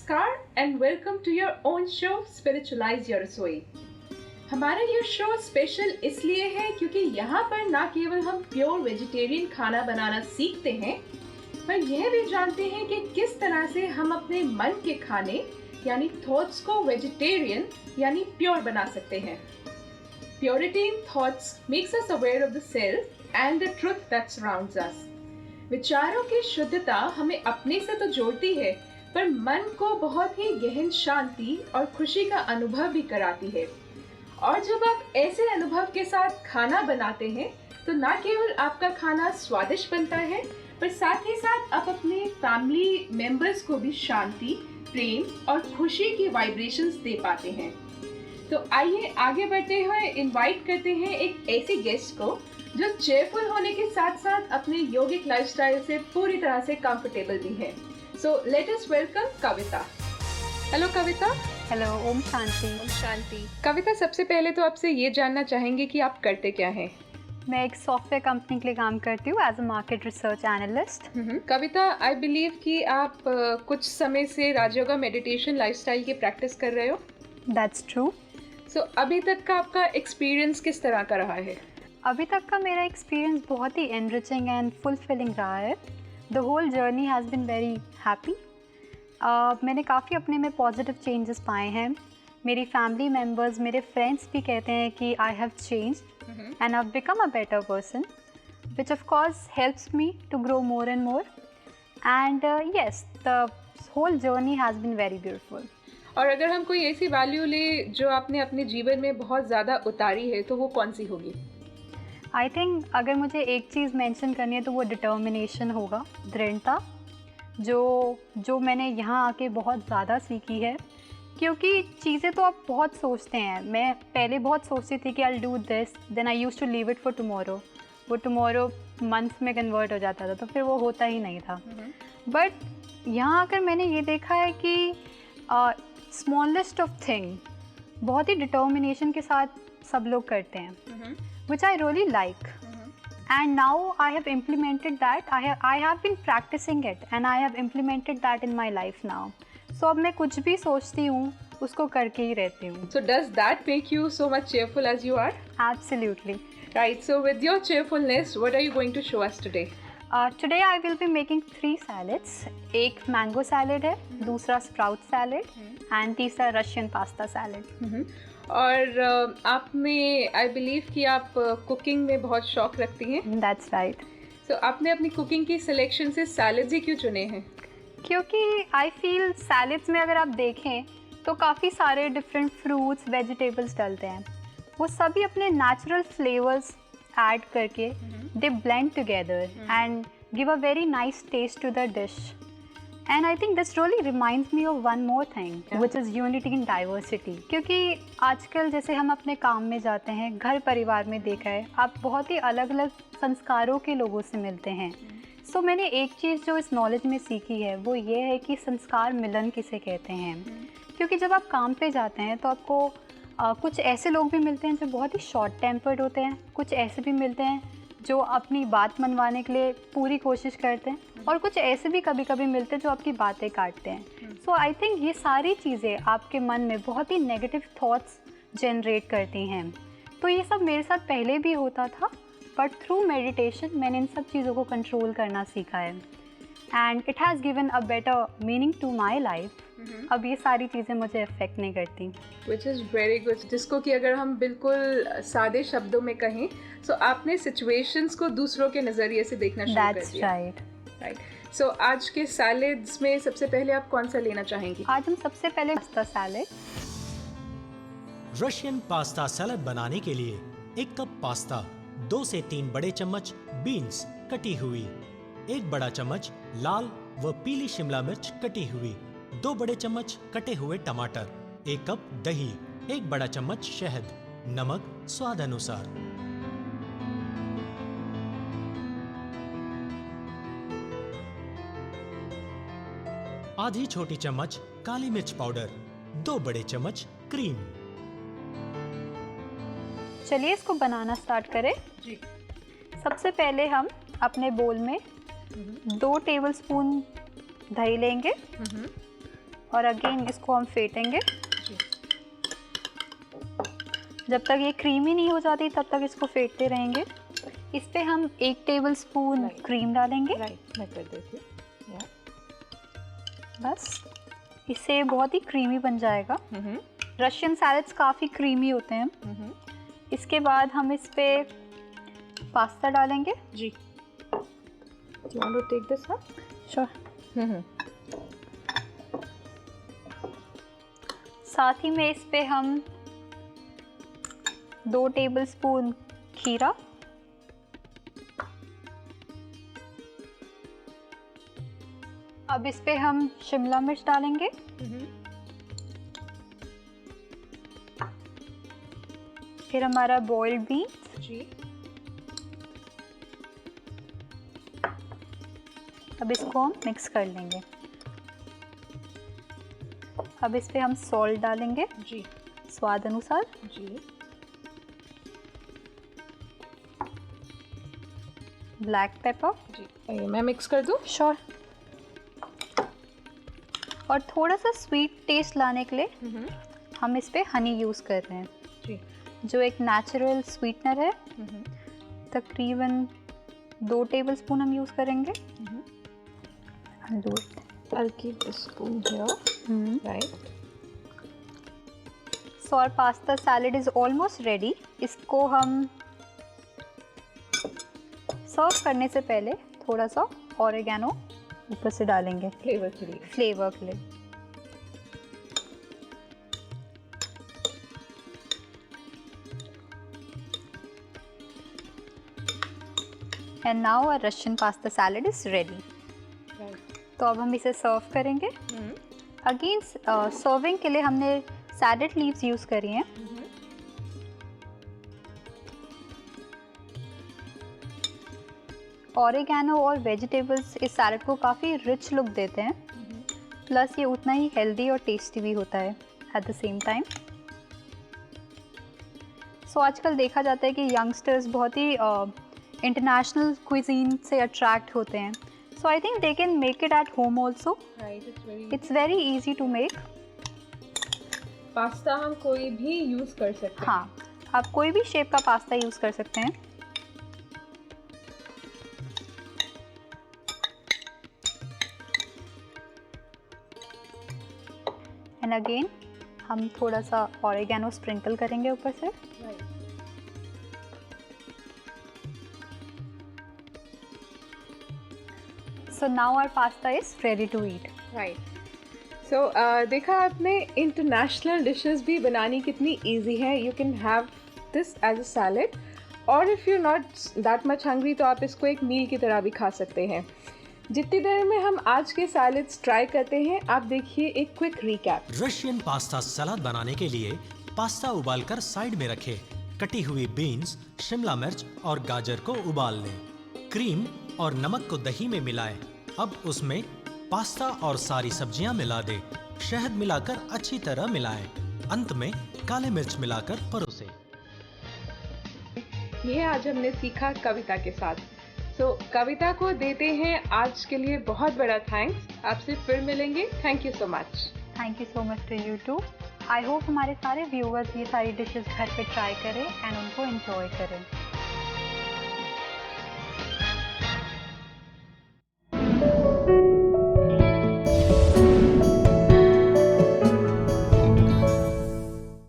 नमस्कार and welcome to your own show spiritualise your रसोई। हमारा ये शो स्पेशल इसलिए है क्योंकि यहाँ पर ना केवल हम प्योर वेजिटेरियन खाना बनाना सीखते हैं, पर यह भी जानते हैं कि किस तरह से हम अपने मन के खाने यानी थॉट्स को वेजिटेरियन यानी प्योर बना सकते हैं। Purity in thoughts makes us aware of the self and the truth that surrounds us. विचारों की शुद्धता हमें अपने से तो जोड़ती है, पर मन को बहुत ही गहन शांति और खुशी का अनुभव भी कराती है। और जब आप ऐसे अनुभव के साथ खाना बनाते हैं, तो न केवल आपका खाना स्वादिष्ट बनता है, पर साथ ही साथ आप अपने फैमिली मेंबर्स को भी शांति, प्रेम और खुशी की वाइब्रेशंस दे पाते हैं। तो आइए आगे बढ़ते हुए इनवाइट करते हैं एक ऐसे गेस्ट को जो चेयरफुल होने के साथ साथ अपने योगिक लाइफस्टाइल से पूरी तरह से कंफर्टेबल भी है। सो लेट अस वेलकम कविता। हेलो कविता। हेलो, ओम शांति। ओम शांति। कविता, सबसे पहले तो आपसे ये जानना चाहेंगे कि आप करते क्या हैं? मैं एक सॉफ्टवेयर कंपनी के लिए काम करती हूँ as a market research analyst. Kavita, I believe कि आप कुछ समय से राजयोगा मेडिटेशन लाइफस्टाइल की प्रैक्टिस कर रहे हो। That's true. सो अभी तक का आपका एक्सपीरियंस किस तरह का रहा है? अभी तक का मेरा एक्सपीरियंस बहुत ही एनरिचिंग एंड फुलफिलिंग रहा है। The whole journey has been very happy. मैंने काफ़ी अपने में पॉजिटिव चेंजेस पाए हैं। मेरी फैमिली मेम्बर्स, मेरे फ्रेंड्स भी कहते हैं कि I have changed and I become a better person, which of course helps me to grow more and more. And yes, the whole journey has been very beautiful. और अगर हम कोई ऐसी वैल्यू ले जो आपने अपने जीवन में बहुत ज़्यादा उतारी है, तो वो कौन सी होगी? आई थिंक अगर मुझे एक चीज़ मेंशन करनी है तो वो डिटर्मिनेशन होगा, दृढ़ता, जो मैंने यहाँ आके बहुत ज़्यादा सीखी है। क्योंकि चीज़ें तो आप बहुत सोचते हैं। मैं पहले बहुत सोचती थी कि I will do this, then I used to leave it for tomorrow. वो टुमारो मंथ्स में कन्वर्ट हो जाता था, तो फिर वो होता ही नहीं था। बट यहाँ आकर मैंने ये देखा है कि स्मॉलेस्ट ऑफ थिंग बहुत ही डिटर्मिनेशन के साथ सब लोग करते हैं, which I really like. And now I have implemented that. I have been practicing it and I have implemented that in my life now. So अब मैं कुछ भी सोचती हूँ उसको करके ही रहती हूँ. So does that make you so much cheerful as you are? Absolutely. Right. So with your cheerfulness, what are you going to show us today? Today I will be making 3 salads. एक mango salad है, दूसरा sprout salad and तीसरा Russian pasta salad. और आपने आई believe कि आप cooking में बहुत शौक रखती हैं। That's right. So आपने अपनी कुकिंग की सिलेक्शन से सैलेड्स ही क्यों चुने हैं? क्योंकि आई फील सैलेड्स में अगर आप देखें तो काफ़ी सारे डिफरेंट फ्रूट्स, वेजिटेबल्स डलते हैं। वो सभी अपने नेचुरल फ्लेवर्स ऐड करके they blend together and give a very nice taste to the dish. And I think this really reminds me of one more thing, which is unity in diversity. क्योंकि आजकल जैसे हम अपने काम में जाते हैं, घर परिवार में देखा है, आप बहुत ही अलग अलग संस्कारों के लोगों से मिलते हैं। सो मैंने एक चीज़ जो इस नॉलेज में सीखी है वो ये है कि संस्कार मिलन किसे कहते हैं। क्योंकि जब आप काम पे जाते हैं तो आपको कुछ ऐसे लोग भी मिलते हैं जो बहुत ही शॉर्ट टेम्पर्ड होते हैं, कुछ ऐसे भी मिलते हैं जो अपनी बात मनवाने के लिए पूरी कोशिश करते हैं, और कुछ ऐसे भी कभी कभी मिलते हैं जो आपकी बातें काटते हैं। सो आई थिंक ये सारी चीज़ें आपके मन में बहुत ही नेगेटिव थॉट्स जनरेट करती हैं। तो ये सब मेरे साथ पहले भी होता था, बट थ्रू मेडिटेशन मैंने इन सब चीज़ों को कंट्रोल करना सीखा है and it has given a better meaning to my life. अब ये सारी चीज़ें मुझे अफेक्ट नहीं करती। Which is very good. जिसको कि अगर हम बिल्कुल सादे शब्दों में कहें, तो आपने सिचुएशंस को दूसरों के नज़रिए से देखना शुरू कर दिया। राइट। सो आज के सैलेड्स में सबसे पहले आप कौन सा लेना चाहेंगी? आज हम सबसे पहले pasta salad. Russian pasta salad बनाने के लिए 1 कप पास्ता, 2 से 3 बड़े चम्मच बीन्स कटी हुई, 1 बड़ा चम्मच लाल व पीली शिमला मिर्च कटी हुई, 2 बड़े चम्मच कटे हुए टमाटर, 1 कप दही, 1 बड़ा चम्मच शहद, नमक स्वाद अनुसार। आधी छोटी चम्मच काली मिर्च पाउडर, 2 बड़े चम्मच क्रीम। चलिए इसको बनाना स्टार्ट करें। जी। सबसे पहले हम अपने बोल में 2 टेबलस्पून दही लेंगे और अगेन इसको हम फेंटेंगे। जी। जब तक ये क्रीमी नहीं हो जाती तब तक इसको फेंटते रहेंगे। इस पे हम 1 टेबलस्पून क्रीम डालेंगे। राइट, मैं कर देती हूँ। बस इससे बहुत ही क्रीमी बन जाएगा। रशियन सैलड्स काफ़ी क्रीमी होते हैं। इसके बाद हम इस पे पास्ता डालेंगे। जी। You want to take this up? Sure. साथ ही में इस पे हम 2 टेबलस्पून खीरा, अब इस पे हम शिमला मिर्च डालेंगे। फिर हमारा बॉइल्ड बीन्स। जी। अब इसको हम मिक्स कर लेंगे। अब इस पे हम सॉल्ट डालेंगे। जी। स्वाद अनुसार। जी। Black pepper. जी। मैं मिक्स कर दूँ? श्योर। और थोड़ा सा स्वीट टेस्ट लाने के लिए हम इस पे हनी यूज़ कर रहे हैं। जी। जो एक नेचुरल स्वीटनर है। तकरीबन 2 टेबलस्पून हम यूज़ करेंगे। I'll keep the spoon here. Right. So our pasta salad is almost ready. इसको हम सर्व करने से पहले थोड़ा सा ऑरिगेनो ऊपर से डालेंगे फ्लेवर के लिए। फ्लेवर के लिए। And now our Russian pasta salad is ready. तो अब हम इसे सर्व करेंगे। अगेन सर्विंग के लिए हमने सैलेड लीव्स यूज़ करी हैं। ऑरिगेनो और वेजिटेबल्स इस सैलेड को काफ़ी रिच लुक देते हैं। प्लस ये उतना ही हेल्दी और टेस्टी भी होता है एट द सेम टाइम। सो आजकल देखा जाता है कि यंगस्टर्स बहुत ही इंटरनेशनल क्विजीन से अट्रैक्ट होते हैं। So I think they can make it at home also. Right, it's very easy to make. Pasta हम कोई भी यूज़ कर सकते हैं। हाँ, आप कोई भी शेप का पास्ता यूज़ कर सकते हैं। And again हम थोड़ा सा ऑरिगेनो स्प्रिंकल करेंगे ऊपर से। So now our pasta is ready to eat. Right. So देखा आपने इंटरनेशनल डिशेस भी बनानी कितनी इजी है। You can have this as a salad, और if you not that much hungry तो आप इसको एक मील की तरह भी खा सकते हैं। जितनी देर में हम आज के सैलेड्स ट्राई करते हैं, आप देखिए एक क्विक रिकैप। रशियन पास्ता सलाद बनाने के लिए पास्ता उबालकर साइड में रखें। कटी हुई बीन्स, शिमला मिर्च और गाजर को उबाल लें। क्रीम और नमक को दही में मिलाएं। अब उसमें पास्ता और सारी सब्जियां मिला दें। शहद मिलाकर अच्छी तरह मिलाएं। अंत में काले मिर्च मिलाकर परोसें। यह आज हमने सीखा कविता के साथ। कविता को देते हैं आज के लिए बहुत बड़ा थैंक्स। आपसे फिर मिलेंगे। Thank you so much. Thank you so much to you too. I hope हमारे सारे व्यूअर्स ये सारी डिशेस घर पे ट्राई करें एंड उनको एंजॉय करें।